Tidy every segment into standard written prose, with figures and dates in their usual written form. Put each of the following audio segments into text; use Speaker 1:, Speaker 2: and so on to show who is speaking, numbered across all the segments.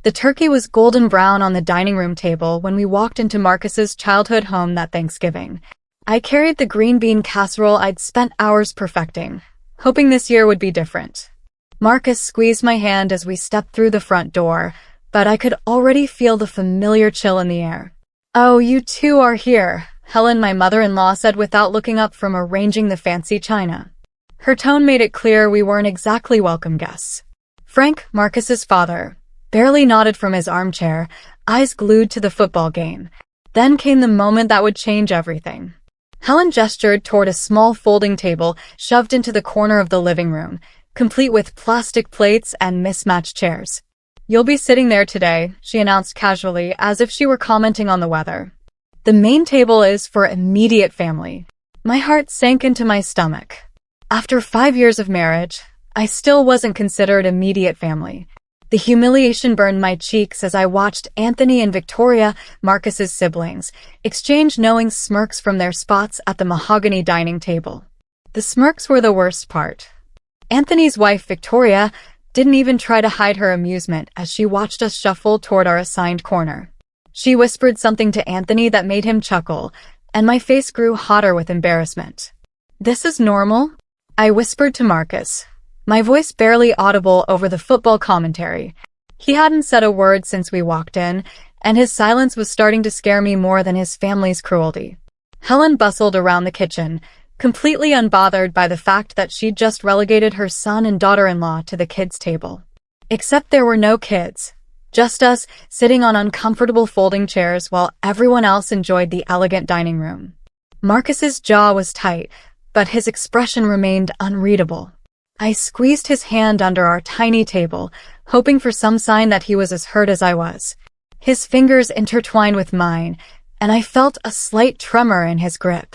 Speaker 1: The turkey was golden brown on the dining room table when we walked into Marcus's childhood home that Thanksgiving. I carried the green bean casserole I'd spent hours perfecting, hoping this year would be different. Marcus squeezed my hand as we stepped through the front door, but I could already feel the familiar chill in the air. "Oh, you two are here," Helen, my mother-in-law, said without looking up from arranging the fancy china. Her tone made it clear we weren't exactly welcome guests. Frank, Marcus's father, barely nodded from his armchair, eyes glued to the football game. Then came the moment that would change everything. Helen gestured toward a small folding table shoved into the corner of the living room, complete with plastic plates and mismatched chairs. "You'll be sitting there today," she announced casually, as if she were commenting on the weather. "The main table is for immediate family." My heart sank into my stomach. After 5 years of marriage, I still wasn't considered immediate family. The humiliation burned my cheeks as I watched Anthony and Victoria, Marcus's siblings, exchange knowing smirks from their spots at the mahogany dining table. The smirks were the worst part. Anthony's wife, Victoria, didn't even try to hide her amusement as she watched us shuffle toward our assigned corner. She whispered something to Anthony that made him chuckle, and my face grew hotter with embarrassment. "This is normal?" I whispered to Marcus, my voice barely audible over the football commentary. He hadn't said a word since we walked in, and his silence was starting to scare me more than his family's cruelty. Helen bustled around the kitchen, completely unbothered by the fact that she'd just relegated her son and daughter-in-law to the kids' table. Except there were no kids. Just us, sitting on uncomfortable folding chairs while everyone else enjoyed the elegant dining room. Marcus's jaw was tight, but his expression remained unreadable. I squeezed his hand under our tiny table, hoping for some sign that he was as hurt as I was. His fingers intertwined with mine, and I felt a slight tremor in his grip.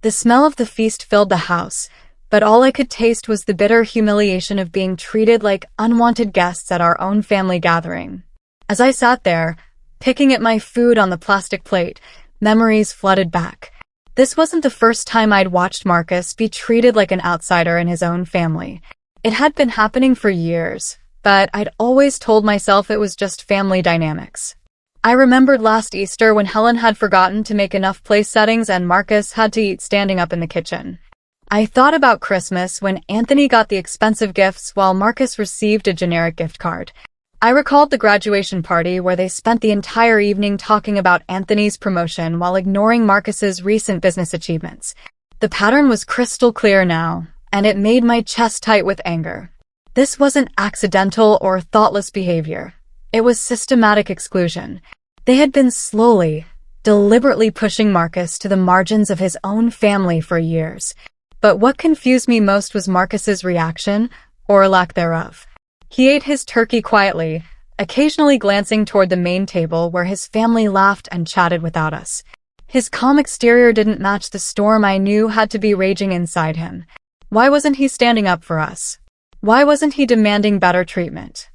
Speaker 1: The smell of the feast filled the house, but all I could taste was the bitter humiliation of being treated like unwanted guests at our own family gathering. As I sat there, picking at my food on the plastic plate, memories flooded back. This wasn't the first time I'd watched Marcus be treated like an outsider in his own family. It had been happening for years, but I'd always told myself it was just family dynamics. I remembered last Easter when Helen had forgotten to make enough place settings and Marcus had to eat standing up in the kitchen. I thought about Christmas when Anthony got the expensive gifts while Marcus received a generic gift card. I recalled the graduation party where they spent the entire evening talking about Anthony's promotion while ignoring Marcus's recent business achievements. The pattern was crystal clear now, and it made my chest tight with anger. This wasn't accidental or thoughtless behavior. It was systematic exclusion. They had been slowly, deliberately pushing Marcus to the margins of his own family for years. But what confused me most was Marcus's reaction, or lack thereof. He ate his turkey quietly, occasionally glancing toward the main table where his family laughed and chatted without us. His calm exterior didn't match the storm I knew had to be raging inside him. Why wasn't he standing up for us? Why wasn't he demanding better treatment?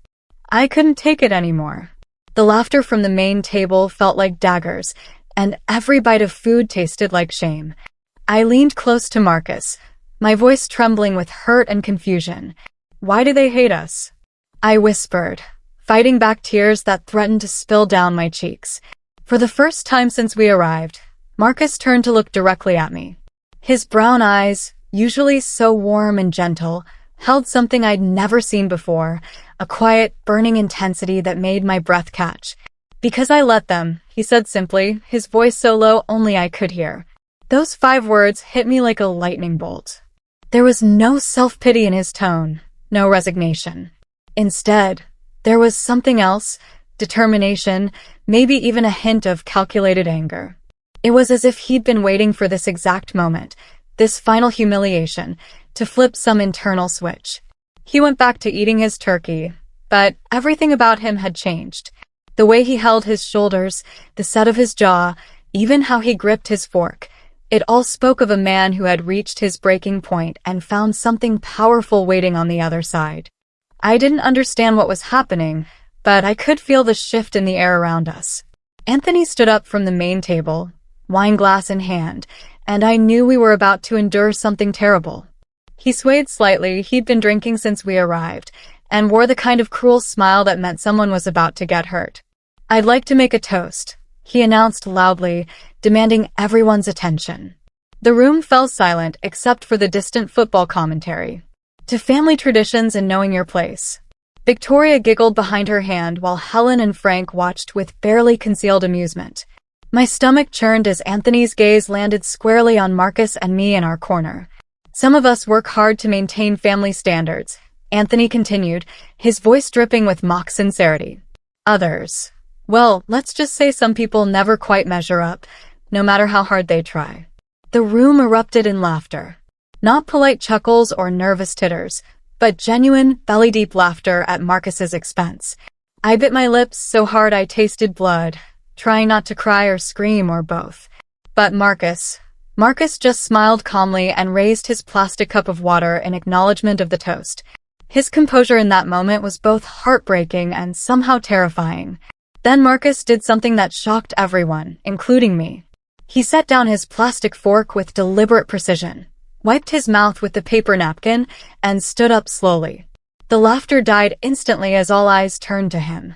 Speaker 1: I couldn't take it anymore. The laughter from the main table felt like daggers, and every bite of food tasted like shame. I leaned close to Marcus, my voice trembling with hurt and confusion. "Why do they hate us?" I whispered, fighting back tears that threatened to spill down my cheeks. For the first time since we arrived, Marcus turned to look directly at me. His brown eyes, usually so warm and gentle, held something I'd never seen before, a quiet, burning intensity that made my breath catch. "Because I let them," he said simply, his voice so low only I could hear. Those 5 words hit me like a lightning bolt. There was no self-pity in his tone, no resignation. Instead, there was something else, determination, maybe even a hint of calculated anger. It was as if he'd been waiting for this exact moment, this final humiliation, to flip some internal switch. He went back to eating his turkey, but everything about him had changed. The way he held his shoulders, the set of his jaw, even how he gripped his fork. It all spoke of a man who had reached his breaking point and found something powerful waiting on the other side. I didn't understand what was happening, but I could feel the shift in the air around us. Anthony stood up from the main table, wine glass in hand, and I knew we were about to endure something terrible. He swayed slightly, he'd been drinking since we arrived, and wore the kind of cruel smile that meant someone was about to get hurt. "I'd like to make a toast," he announced loudly, demanding everyone's attention. The room fell silent except for the distant football commentary. "To family traditions and knowing your place." Victoria giggled behind her hand while Helen and Frank watched with barely concealed amusement. My stomach churned as Anthony's gaze landed squarely on Marcus and me in our corner. "Some of us work hard to maintain family standards," Anthony continued, his voice dripping with mock sincerity. "Others, well, let's just say some people never quite measure up, no matter how hard they try." The room erupted in laughter. Not polite chuckles or nervous titters, but genuine, belly-deep laughter at Marcus's expense. I bit my lips so hard I tasted blood, trying not to cry or scream or both. But Marcus just smiled calmly and raised his plastic cup of water in acknowledgement of the toast. His composure in that moment was both heartbreaking and somehow terrifying. Then Marcus did something that shocked everyone, including me. He set down his plastic fork with deliberate precision, wiped his mouth with the paper napkin, and stood up slowly. The laughter died instantly as all eyes turned to him.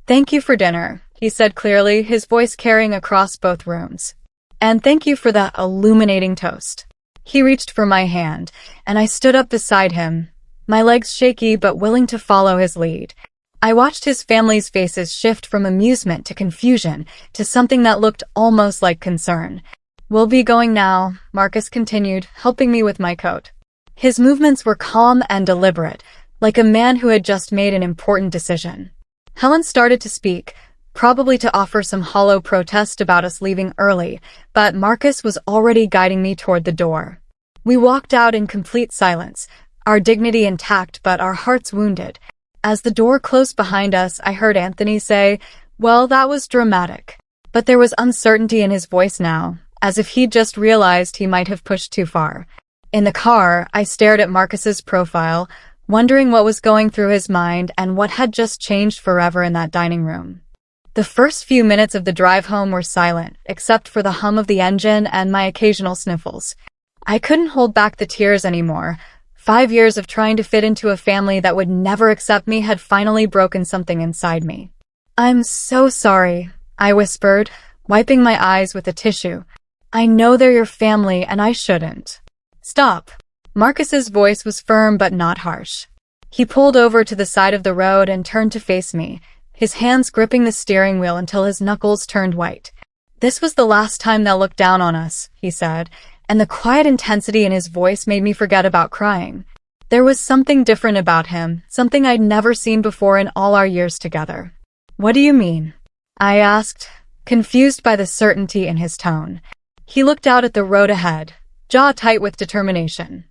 Speaker 1: "Thank you for dinner," he said clearly, his voice carrying across both rooms. "And thank you for that illuminating toast." He reached for my hand, and I stood up beside him, my legs shaky but willing to follow his lead. I watched his family's faces shift from amusement to confusion to something that looked almost like concern. "We'll be going now," Marcus continued, helping me with my coat. His movements were calm and deliberate, like a man who had just made an important decision. Helen started to speak, probably to offer some hollow protest about us leaving early, but Marcus was already guiding me toward the door. We walked out in complete silence, our dignity intact but our hearts wounded. As the door closed behind us, I heard Anthony say, "Well, that was dramatic." But there was uncertainty in his voice now, as if he'd just realized he might have pushed too far. In the car, I stared at Marcus's profile, wondering what was going through his mind and what had just changed forever in that dining room. The first few minutes of the drive home were silent, except for the hum of the engine and my occasional sniffles. I couldn't hold back the tears anymore. 5 years of trying to fit into a family that would never accept me had finally broken something inside me. "I'm so sorry," I whispered, wiping my eyes with a tissue. "I know they're your family and I shouldn't." "Stop." Marcus's voice was firm but not harsh. He pulled over to the side of the road and turned to face me, his hands gripping the steering wheel until his knuckles turned white. "This was the last time they'll look down on us," he said, and the quiet intensity in his voice made me forget about crying. There was something different about him, something I'd never seen before in all our years together. "What do you mean?" I asked, confused by the certainty in his tone. He looked out at the road ahead, jaw tight with determination.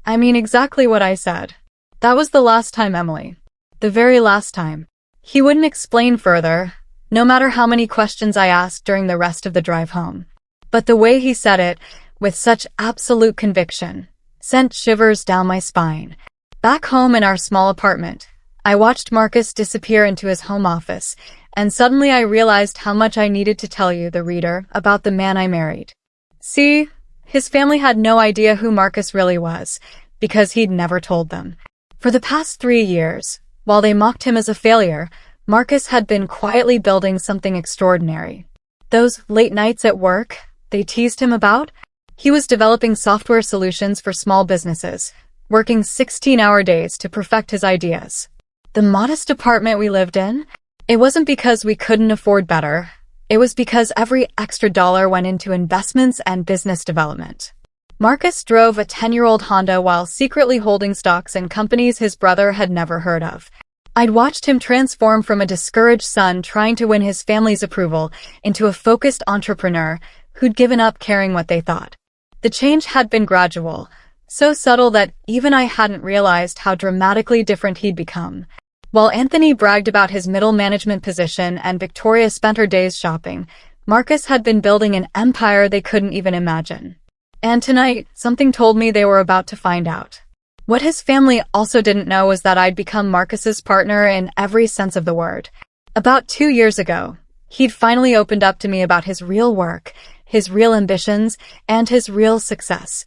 Speaker 1: "I mean exactly what I said. That was the last time, Emily. The very last time." He wouldn't explain further, no matter how many questions I asked during the rest of the drive home. But the way he said it, with such absolute conviction, sent shivers down my spine. Back home in our small apartment, I watched Marcus disappear into his home office, and suddenly I realized how much I needed to tell you, the reader, about the man I married. See, his family had no idea who Marcus really was, because he'd never told them. For the past 3 years, while they mocked him as a failure, Marcus had been quietly building something extraordinary. Those late nights at work they teased him about? He was developing software solutions for small businesses, working 16-hour days to perfect his ideas. The modest apartment we lived in? It wasn't because we couldn't afford better. It was because every extra dollar went into investments and business development. Marcus drove a 10-year-old Honda while secretly holding stocks in companies his brother had never heard of. I'd watched him transform from a discouraged son trying to win his family's approval into a focused entrepreneur who'd given up caring what they thought. The change had been gradual, so subtle that even I hadn't realized how dramatically different he'd become. While Anthony bragged about his middle management position and Victoria spent her days shopping, Marcus had been building an empire they couldn't even imagine. And tonight, something told me they were about to find out. What his family also didn't know was that I'd become Marcus's partner in every sense of the word. About 2 years ago, he'd finally opened up to me about his real work, his real ambitions, and his real success.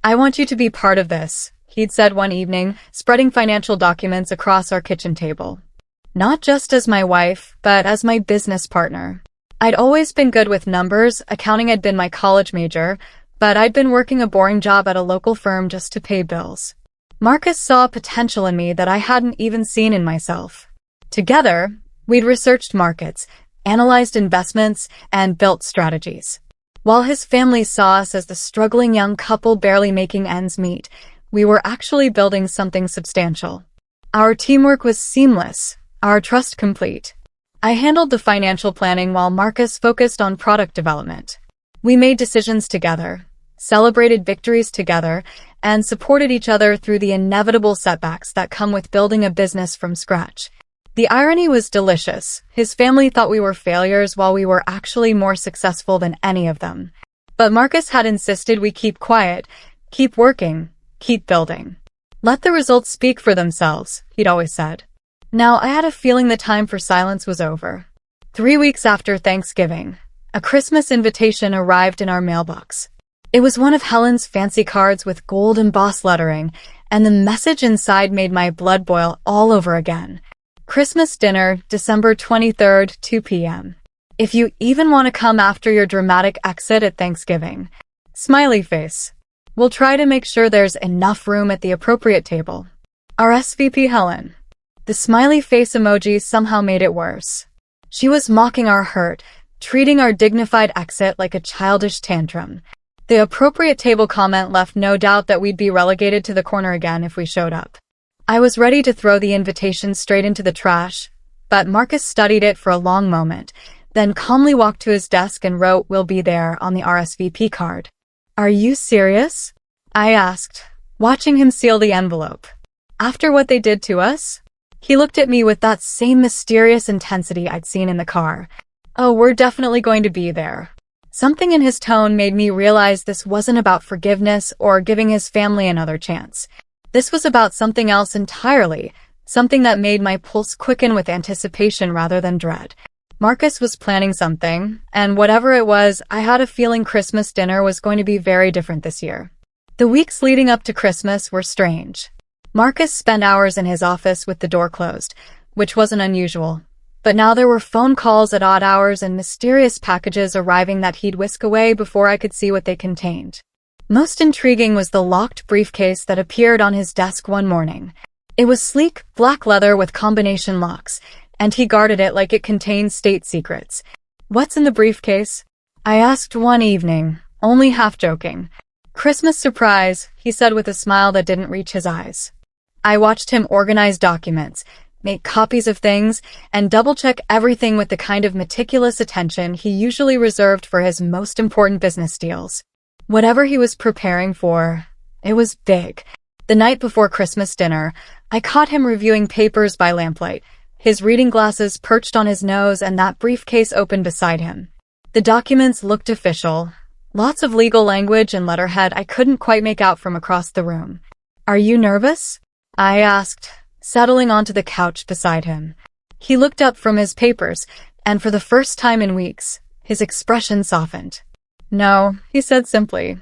Speaker 1: "I want you to be part of this," he'd said one evening, spreading financial documents across our kitchen table. Not just as my wife, but as my business partner. I'd always been good with numbers, accounting had been my college major, but I'd been working a boring job at a local firm just to pay bills. Marcus saw potential in me that I hadn't even seen in myself. Together, we'd researched markets, analyzed investments, and built strategies. While his family saw us as the struggling young couple barely making ends meet, we were actually building something substantial. Our teamwork was seamless, our trust complete. I handled the financial planning while Marcus focused on product development. We made decisions together, celebrated victories together, and supported each other through the inevitable setbacks that come with building a business from scratch. The irony was delicious. His family thought we were failures while we were actually more successful than any of them. But Marcus had insisted we keep quiet, keep working, keep building. Let the results speak for themselves, he'd always said. Now, I had a feeling the time for silence was over. 3 weeks after Thanksgiving, a Christmas invitation arrived in our mailbox. It was one of Helen's fancy cards with gold embossed lettering, and the message inside made my blood boil all over again. Christmas dinner, December 23rd, 2 p.m. If you even want to come after your dramatic exit at Thanksgiving. Smiley face. We'll try to make sure there's enough room at the appropriate table. RSVP Helen. The smiley face emoji somehow made it worse. She was mocking our hurt, treating our dignified exit like a childish tantrum. The appropriate table comment left no doubt that we'd be relegated to the corner again if we showed up. I was ready to throw the invitation straight into the trash, but Marcus studied it for a long moment, then calmly walked to his desk and wrote, "We'll be there," on the RSVP card. Are you serious? I asked, watching him seal the envelope. After what they did to us? He looked at me with that same mysterious intensity I'd seen in the car. Oh, we're definitely going to be there. Something in his tone made me realize this wasn't about forgiveness or giving his family another chance. This was about something else entirely, something that made my pulse quicken with anticipation rather than dread. Marcus was planning something, and whatever it was, I had a feeling Christmas dinner was going to be very different this year. The weeks leading up to Christmas were strange. Marcus spent hours in his office with the door closed, which wasn't unusual. But now there were phone calls at odd hours and mysterious packages arriving that he'd whisk away before I could see what they contained. Most intriguing was the locked briefcase that appeared on his desk one morning. It was sleek, black leather with combination locks, and he guarded it like it contained state secrets. What's in the briefcase? I asked one evening, only half joking. Christmas surprise, he said with a smile that didn't reach his eyes. I watched him organize documents, make copies of things, and double-check everything with the kind of meticulous attention he usually reserved for his most important business deals. Whatever he was preparing for, it was big. The night before Christmas dinner, I caught him reviewing papers by lamplight, his reading glasses perched on his nose and that briefcase open beside him. The documents looked official, lots of legal language and letterhead I couldn't quite make out from across the room. Are you nervous? I asked, settling onto the couch beside him. He looked up from his papers, and for the first time in weeks, his expression softened. No, he said simply.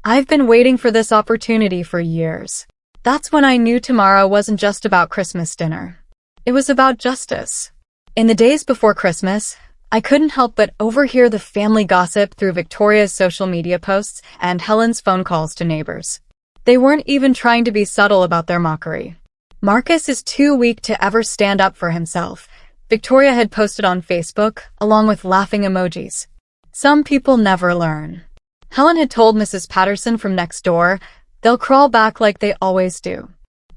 Speaker 1: I've been waiting for this opportunity for years. That's when I knew tomorrow wasn't just about Christmas dinner. It was about justice. In the days before Christmas, I couldn't help but overhear the family gossip through Victoria's social media posts and Helen's phone calls to neighbors. They weren't even trying to be subtle about their mockery. Marcus is too weak to ever stand up for himself, Victoria had posted on Facebook, along with laughing emojis. Some people never learn. Helen had told Mrs. Patterson from next door, they'll crawl back like they always do.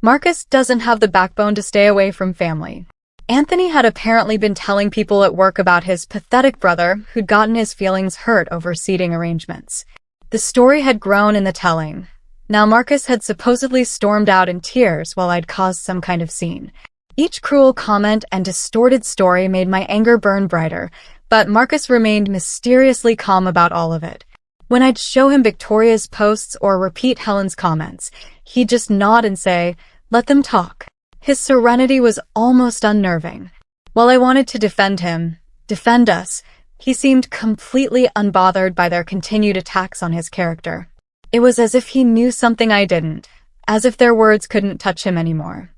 Speaker 1: Marcus doesn't have the backbone to stay away from family. Anthony had apparently been telling people at work about his pathetic brother who'd gotten his feelings hurt over seating arrangements. The story had grown in the telling. Now Marcus had supposedly stormed out in tears while I'd caused some kind of scene. Each cruel comment and distorted story made my anger burn brighter, but Marcus remained mysteriously calm about all of it. When I'd show him Victoria's posts or repeat Helen's comments, he'd just nod and say, "Let them talk." His serenity was almost unnerving. While I wanted to defend him, defend us, he seemed completely unbothered by their continued attacks on his character. It was as if he knew something I didn't, as if their words couldn't touch him anymore.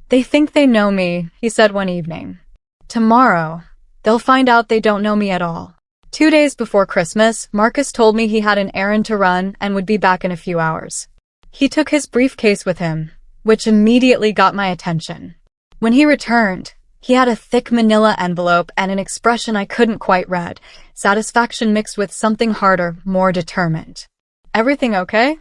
Speaker 1: "They think they know me," he said one evening. "Tomorrow, they'll find out they don't know me at all." 2 days before Christmas, Marcus told me he had an errand to run and would be back in a few hours. He took his briefcase with him, which immediately got my attention. When he returned, he had a thick manila envelope and an expression I couldn't quite read, satisfaction mixed with something harder, more determined. "Everything okay?"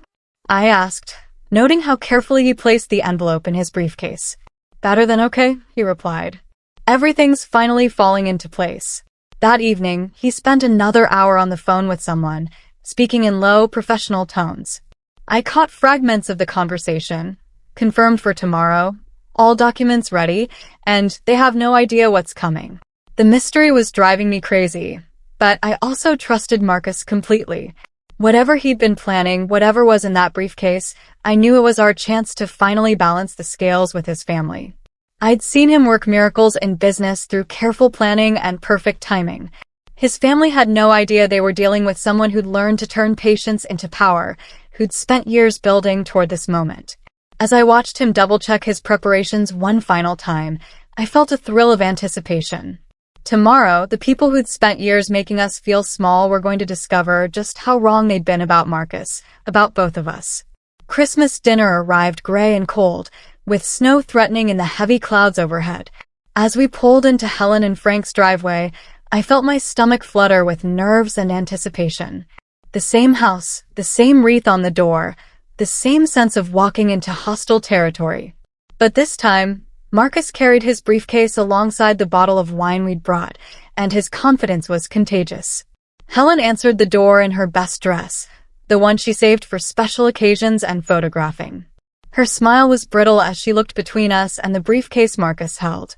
Speaker 1: I asked, noting how carefully he placed the envelope in his briefcase. "Better than okay," he replied. "Everything's finally falling into place." That evening, he spent another hour on the phone with someone, speaking in low, professional tones. I caught fragments of the conversation. "Confirmed for tomorrow. All documents ready, and they have no idea what's coming." The mystery was driving me crazy, but I also trusted Marcus completely. Whatever he'd been planning, whatever was in that briefcase, I knew it was our chance to finally balance the scales with his family. I'd seen him work miracles in business through careful planning and perfect timing. His family had no idea they were dealing with someone who'd learned to turn patience into power, who'd spent years building toward this moment. As I watched him double-check his preparations one final time, I felt a thrill of anticipation. Tomorrow, the people who'd spent years making us feel small were going to discover just how wrong they'd been about Marcus, about both of us. Christmas dinner arrived gray and cold, with snow threatening in the heavy clouds overhead. As we pulled into Helen and Frank's driveway, I felt my stomach flutter with nerves and anticipation. The same house, the same wreath on the door, the same sense of walking into hostile territory. But this time, Marcus carried his briefcase alongside the bottle of wine we'd brought, and his confidence was contagious. Helen answered the door in her best dress, the one she saved for special occasions and photographing. Her smile was brittle as she looked between us and the briefcase Marcus held.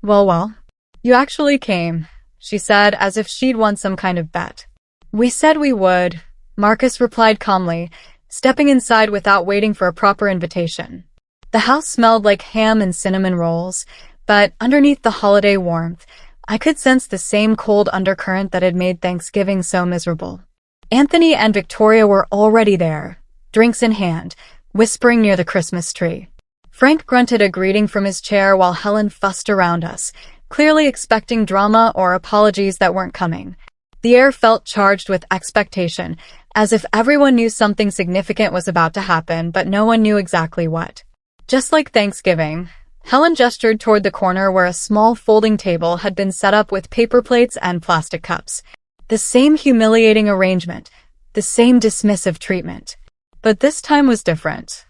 Speaker 1: Well, you actually came," she said, as if she'd won some kind of bet. "We said we would," Marcus replied calmly, stepping inside without waiting for a proper invitation. The house smelled like ham and cinnamon rolls, but underneath the holiday warmth, I could sense the same cold undercurrent that had made Thanksgiving so miserable. Anthony and Victoria were already there, drinks in hand, whispering near the Christmas tree. Frank grunted a greeting from his chair while Helen fussed around us, clearly expecting drama or apologies that weren't coming. The air felt charged with expectation, as if everyone knew something significant was about to happen, but no one knew exactly what. Just like Thanksgiving, Helen gestured toward the corner where a small folding table had been set up with paper plates and plastic cups. The same humiliating arrangement, the same dismissive treatment. But this time was different.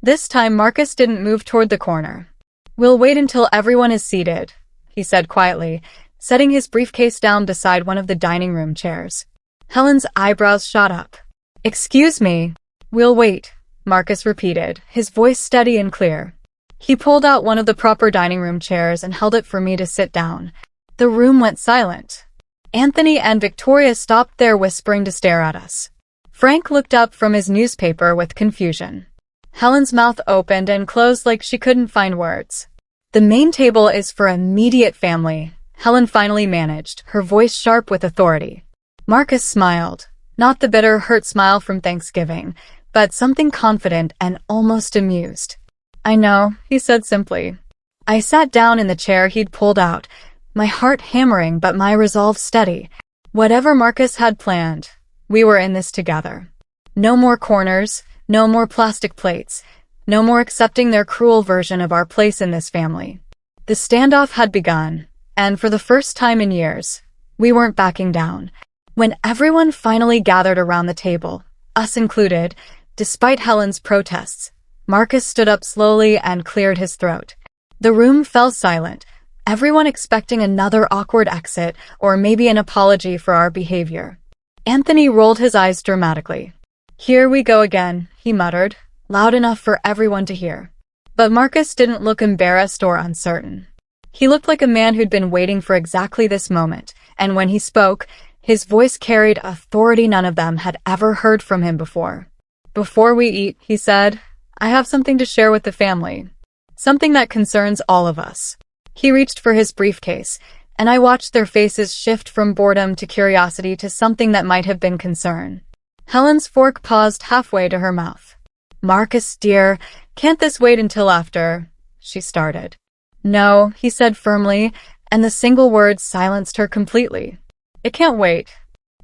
Speaker 1: This time Marcus didn't move toward the corner. "We'll wait until everyone is seated," he said quietly, setting his briefcase down beside one of the dining room chairs. Helen's eyebrows shot up. "Excuse me." "We'll wait," Marcus repeated, his voice steady and clear. He pulled out one of the proper dining room chairs and held it for me to sit down. The room went silent. Anthony and Victoria stopped their whispering to stare at us. Frank looked up from his newspaper with confusion. Helen's mouth opened and closed like she couldn't find words. "The main table is for immediate family," Helen finally managed, her voice sharp with authority. Marcus smiled, not the bitter, hurt smile from Thanksgiving, but something confident and almost amused. "I know," he said simply. I sat down in the chair he'd pulled out, my heart hammering but my resolve steady. Whatever Marcus had planned, we were in this together. No more corners, no more plastic plates, no more accepting their cruel version of our place in this family. The standoff had begun, and for the first time in years, we weren't backing down. When everyone finally gathered around the table, us included, despite Helen's protests, Marcus stood up slowly and cleared his throat. The room fell silent, everyone expecting another awkward exit or maybe an apology for our behavior. Anthony rolled his eyes dramatically. "Here we go again," he muttered, loud enough for everyone to hear. But Marcus didn't look embarrassed or uncertain. He looked like a man who'd been waiting for exactly this moment, and when he spoke, his voice carried authority none of them had ever heard from him before. "Before we eat," he said, "I have something to share with the family. Something that concerns all of us." He reached for his briefcase, and I watched their faces shift from boredom to curiosity to something that might have been concern. Helen's fork paused halfway to her mouth. "Marcus, dear, can't this wait until after?" she started. "No," he said firmly, and the single word silenced her completely. "It can't wait.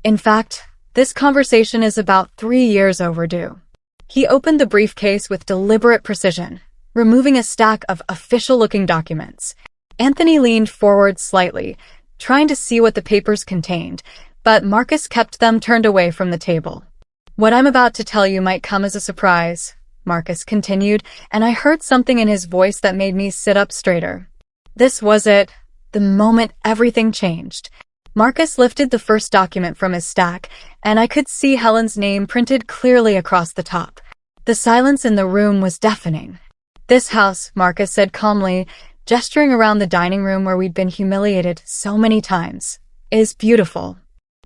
Speaker 1: In fact, this conversation is about 3 years overdue." He opened the briefcase with deliberate precision, removing a stack of official-looking documents. Anthony leaned forward slightly, trying to see what the papers contained, but Marcus kept them turned away from the table. "What I'm about to tell you might come as a surprise," Marcus continued, and I heard something in his voice that made me sit up straighter. This was it, the moment everything changed. Marcus lifted the first document from his stack, and I could see Helen's name printed clearly across the top. The silence in the room was deafening. "This house," Marcus said calmly, gesturing around the dining room where we'd been humiliated so many times, "is beautiful.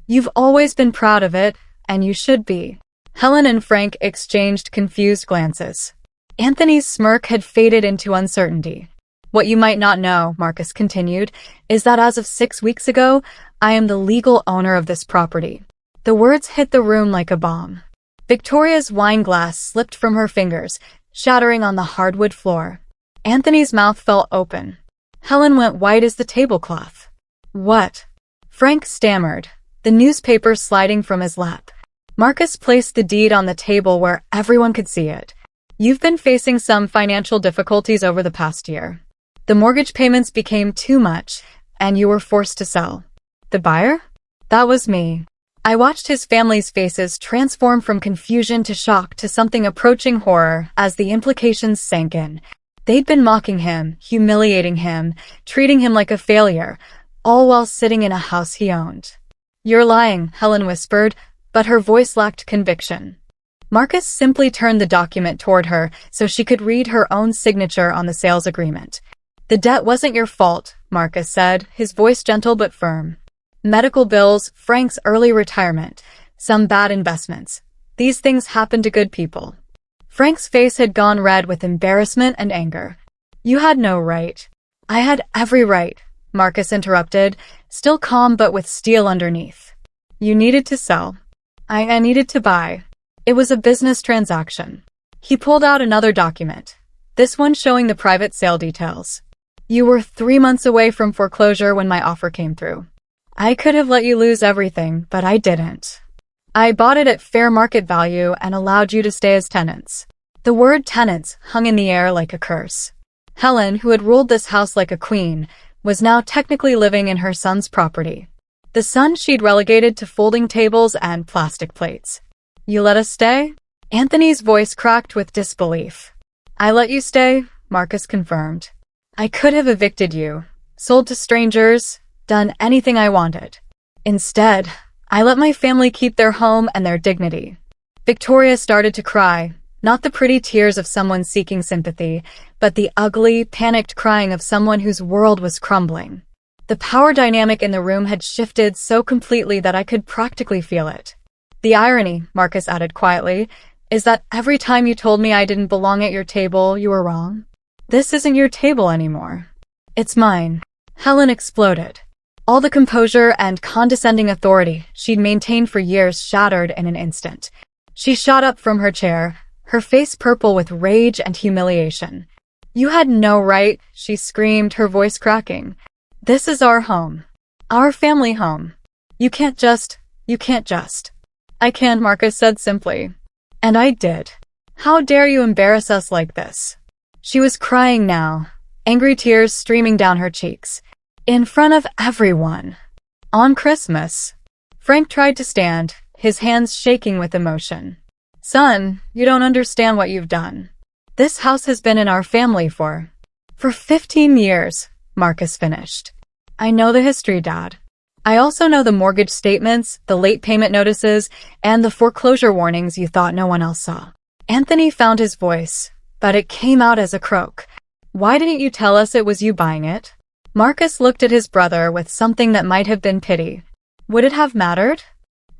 Speaker 1: You've always been proud of it, and you should be." Helen and Frank exchanged confused glances. Anthony's smirk had faded into uncertainty. "What you might not know," Marcus continued, "is that as of 6 weeks ago, I am the legal owner of this property." The words hit the room like a bomb. Victoria's wine glass slipped from her fingers, shattering on the hardwood floor. Anthony's mouth fell open. Helen went white as the tablecloth. "What?" Frank stammered, the newspaper sliding from his lap. Marcus placed the deed on the table where everyone could see it. "You've been facing some financial difficulties over the past year. The mortgage payments became too much, and you were forced to sell." "The buyer?" "That was me." I watched his family's faces transform from confusion to shock to something approaching horror as the implications sank in. They'd been mocking him, humiliating him, treating him like a failure, all while sitting in a house he owned. "You're lying," Helen whispered, but her voice lacked conviction. Marcus simply turned the document toward her so she could read her own signature on the sales agreement. "The debt wasn't your fault," Marcus said, his voice gentle but firm. "Medical bills, Frank's early retirement, some bad investments. These things happen to good people." Frank's face had gone red with embarrassment and anger. "You had no right." "I had every right," Marcus interrupted, still calm but with steel underneath. "You needed to sell. I needed to buy. It was a business transaction." He pulled out another document, this one showing the private sale details. "You were 3 months away from foreclosure when my offer came through. I could have let you lose everything, but I didn't. I bought it at fair market value and allowed you to stay as tenants." The word tenants hung in the air like a curse. Helen, who had ruled this house like a queen, was now technically living in her son's property. The son she'd relegated to folding tables and plastic plates. "You let us stay?" Anthony's voice cracked with disbelief. "I let you stay," Marcus confirmed. "I could have evicted you, sold to strangers, done anything I wanted. Instead, I let my family keep their home and their dignity." Victoria started to cry, not the pretty tears of someone seeking sympathy, but the ugly, panicked crying of someone whose world was crumbling. The power dynamic in the room had shifted so completely that I could practically feel it. "The irony," Marcus added quietly, "is that every time you told me I didn't belong at your table, you were wrong. This isn't your table anymore. It's mine." Helen exploded. All the composure and condescending authority she'd maintained for years shattered in an instant. She shot up from her chair, her face purple with rage and humiliation. "You had no right," she screamed, her voice cracking. "This is our home. Our family home. You can't just. "I can't," Marcus said simply. "And I did. How dare you embarrass us like this?" She was crying now, angry tears streaming down her cheeks. In front of everyone. On Christmas. Frank tried to stand, his hands shaking with emotion. "Son, you don't understand what you've done. This house has been in our family for 15 years, Marcus finished. "I know the history, Dad. I also know the mortgage statements, the late payment notices, and the foreclosure warnings you thought no one else saw." Anthony found his voice, but it came out as a croak. "Why didn't you tell us it was you buying it?" Marcus looked at his brother with something that might have been pity. "Would it have mattered?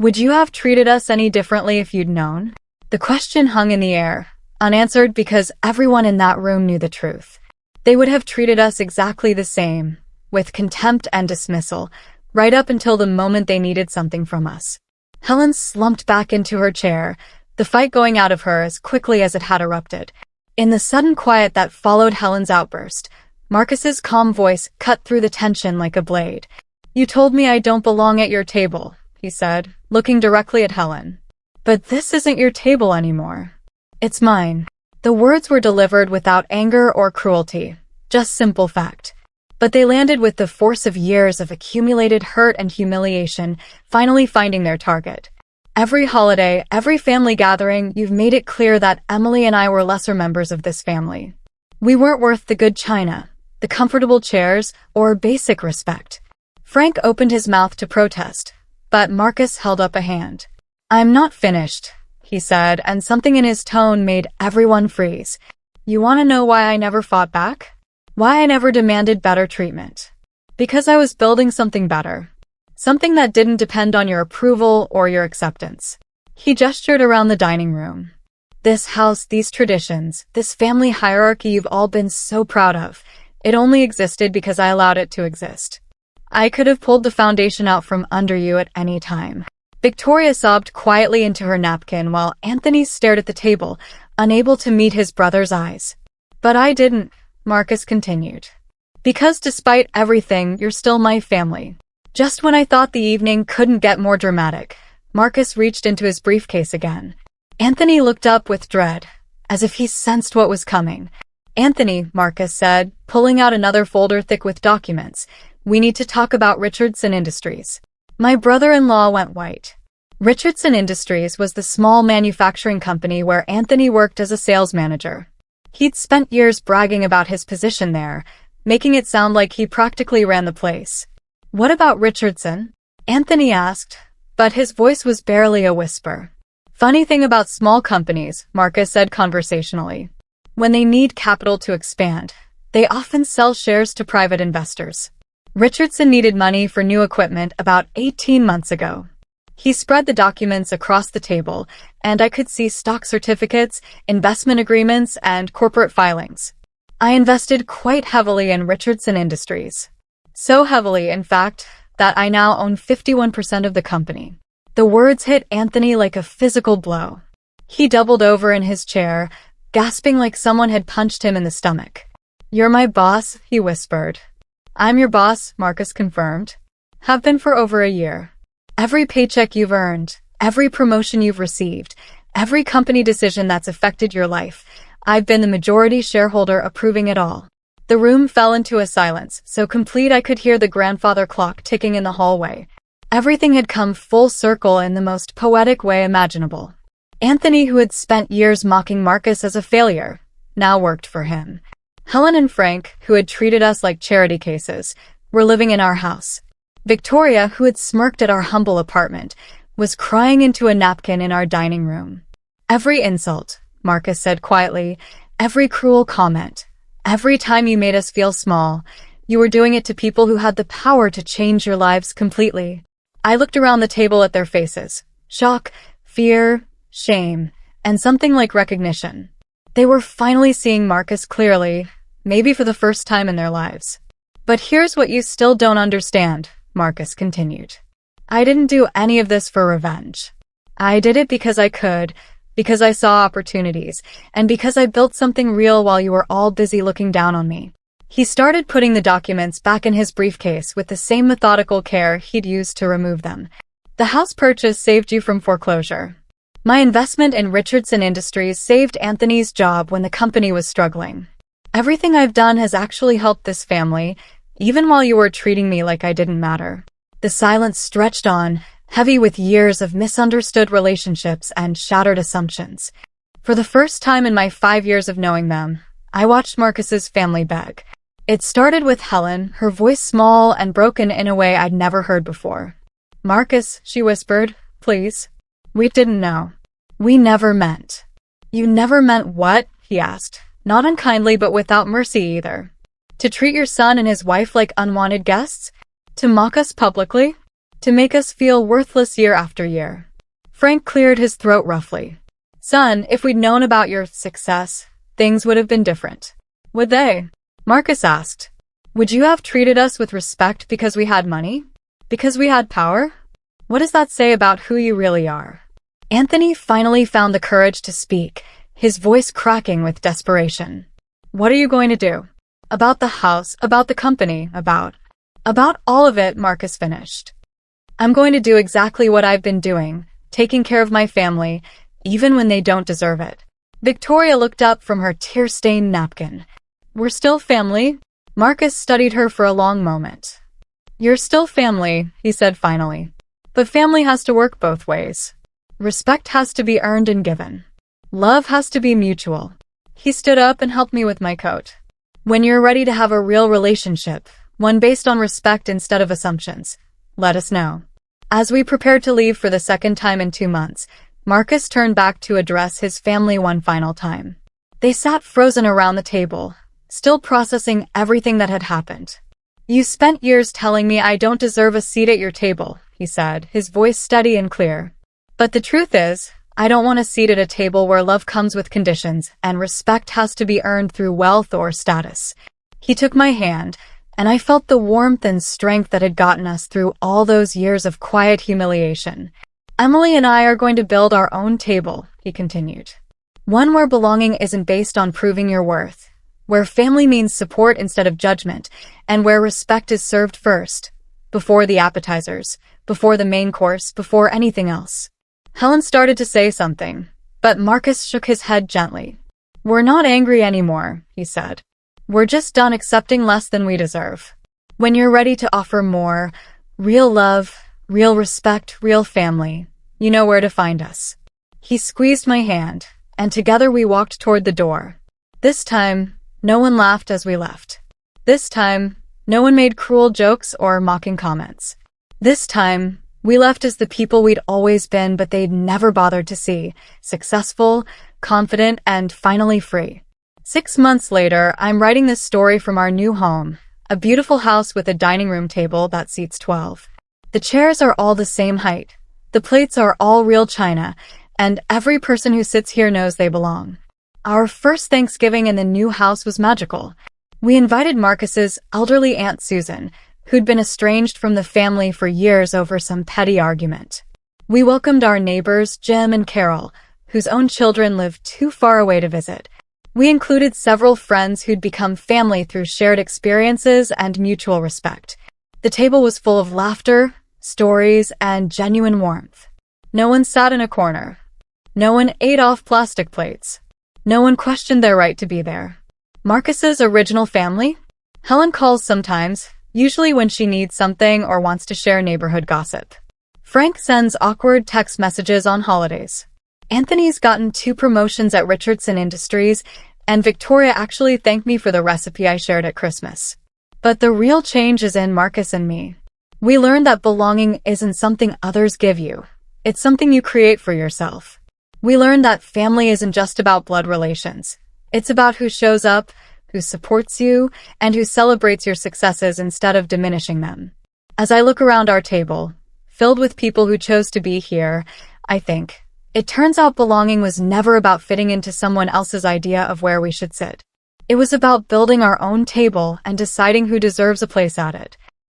Speaker 1: Would you have treated us any differently if you'd known?" The question hung in the air, unanswered because everyone in that room knew the truth. They would have treated us exactly the same, with contempt and dismissal, right up until the moment they needed something from us. Helen slumped back into her chair, the fight going out of her as quickly as it had erupted. In the sudden quiet that followed Helen's outburst, Marcus's calm voice cut through the tension like a blade. "You told me I don't belong at your table," he said, looking directly at Helen. "But this isn't your table anymore. It's mine." The words were delivered without anger or cruelty, just simple fact. But they landed with the force of years of accumulated hurt and humiliation, finally finding their target. Every holiday, every family gathering, you've made it clear that Emily and I were lesser members of this family. We weren't worth the good china, the comfortable chairs, or basic respect. Frank opened his mouth to protest, but Marcus held up a hand. "I'm not finished," he said, and something in his tone made everyone freeze. "You want to know why I never fought back? Why I never demanded better treatment? Because I was building something better. Something that didn't depend on your approval or your acceptance." He gestured around the dining room. "This house, these traditions, this family hierarchy you've all been so proud of, it only existed because I allowed it to exist. I could have pulled the foundation out from under you at any time." Victoria sobbed quietly into her napkin while Anthony stared at the table, unable to meet his brother's eyes. "But I didn't," Marcus continued. "Because despite everything, you're still my family." Just when I thought the evening couldn't get more dramatic, Marcus reached into his briefcase again. Anthony looked up with dread, as if he sensed what was coming. "Anthony," Marcus said, pulling out another folder thick with documents, "we need to talk about Richardson Industries." My brother-in-law went white. Richardson Industries was the small manufacturing company where Anthony worked as a sales manager. He'd spent years bragging about his position there, making it sound like he practically ran the place. "What about Richardson?" Anthony asked, but his voice was barely a whisper. "Funny thing about small companies," Marcus said conversationally. "When they need capital to expand, they often sell shares to private investors. Richardson needed money for new equipment about 18 months ago." He spread the documents across the table, and I could see stock certificates, investment agreements, and corporate filings. "I invested quite heavily in Richardson Industries. So heavily, in fact, that I now own 51% of the company." The words hit Anthony like a physical blow. He doubled over in his chair, gasping like someone had punched him in the stomach. "You're my boss," he whispered. "I'm your boss," Marcus confirmed. "Have been for over a year. Every paycheck you've earned, every promotion you've received, every company decision that's affected your life, I've been the majority shareholder approving it all." The room fell into a silence, so complete I could hear the grandfather clock ticking in the hallway. Everything had come full circle in the most poetic way imaginable. Anthony, who had spent years mocking Marcus as a failure, now worked for him. Helen and Frank, who had treated us like charity cases, were living in our house. Victoria, who had smirked at our humble apartment, was crying into a napkin in our dining room. "Every insult," Marcus said quietly, "every cruel comment, every time you made us feel small, you were doing it to people who had the power to change your lives completely." I looked around the table at their faces. Shock, fear, shame, and something like recognition. They were finally seeing Marcus clearly, maybe for the first time in their lives. "But here's what you still don't understand," Marcus continued. "I didn't do any of this for revenge. I did it because I could, because I saw opportunities, and because I built something real while you were all busy looking down on me." He started putting the documents back in his briefcase with the same methodical care he'd used to remove them. "The house purchase saved you from foreclosure. My investment in Richardson Industries saved Anthony's job when the company was struggling. Everything I've done has actually helped this family, even while you were treating me like I didn't matter." The silence stretched on, heavy with years of misunderstood relationships and shattered assumptions. For the first time in my 5 years of knowing them, I watched Marcus's family beg. It started with Helen, her voice small and broken in a way I'd never heard before. "Marcus," she whispered, "please. We didn't know. We never meant." "You never meant what?" he asked, not unkindly but without mercy either. "To treat your son and his wife like unwanted guests? To mock us publicly? To make us feel worthless year after year?" Frank cleared his throat roughly. "Son, if we'd known about your success, things would have been different." "Would they?" Marcus asked. "Would you have treated us with respect because we had money? Because we had power? What does that say about who you really are?" Anthony finally found the courage to speak, his voice cracking with desperation. What are you going to do? About the house, about the company, about all of it, Marcus finished. I'm going to do exactly what I've been doing, taking care of my family, even when they don't deserve it. Victoria looked up from her tear-stained napkin. We're still family? Marcus studied her for a long moment. You're still family, he said finally. But family has to work both ways. Respect has to be earned and given. Love has to be mutual. He stood up and helped me with my coat. When you're ready to have a real relationship, one based on respect instead of assumptions, let us know. As we prepared to leave for the second time in 2 months, Marcus turned back to address his family one final time. They sat frozen around the table, still processing everything that had happened. You spent years telling me I don't deserve a seat at your table, he said, his voice steady and clear. But the truth is, I don't want a seat at a table where love comes with conditions and respect has to be earned through wealth or status. He took my hand, and I felt the warmth and strength that had gotten us through all those years of quiet humiliation. Emily and I are going to build our own table, he continued. One where belonging isn't based on proving your worth, where family means support instead of judgment, and where respect is served first, before the appetizers, before the main course, before anything else. Helen started to say something, but Marcus shook his head gently. We're not angry anymore, he said. We're just done accepting less than we deserve. When you're ready to offer more, real love, real respect, real family, you know where to find us. He squeezed my hand, and together we walked toward the door. This time, no one laughed as we left. This time, no one made cruel jokes or mocking comments. This time, we left as the people we'd always been but they'd never bothered to see, successful, confident, and finally free. 6 months later, I'm writing this story from our new home, a beautiful house with a dining room table that seats 12. The chairs are all the same height, the plates are all real china, and every person who sits here knows they belong. Our first Thanksgiving in the new house was magical. We invited Marcus's elderly Aunt Susan, who'd been estranged from the family for years over some petty argument. We welcomed our neighbors, Jim and Carol, whose own children lived too far away to visit. We included several friends who'd become family through shared experiences and mutual respect. The table was full of laughter, stories, and genuine warmth. No one sat in a corner. No one ate off plastic plates. No one questioned their right to be there. Marcus's original family? Helen calls sometimes, usually when she needs something or wants to share neighborhood gossip. Frank sends awkward text messages on holidays. Anthony's gotten 2 promotions at Richardson Industries, and Victoria actually thanked me for the recipe I shared at Christmas. But the real change is in Marcus and me. We learned that belonging isn't something others give you. It's something you create for yourself. We learned that family isn't just about blood relations. It's about who shows up, who supports you, and who celebrates your successes instead of diminishing them. As I look around our table, filled with people who chose to be here, I think, it turns out belonging was never about fitting into someone else's idea of where we should sit. It was about building our own table and deciding who deserves a place at it.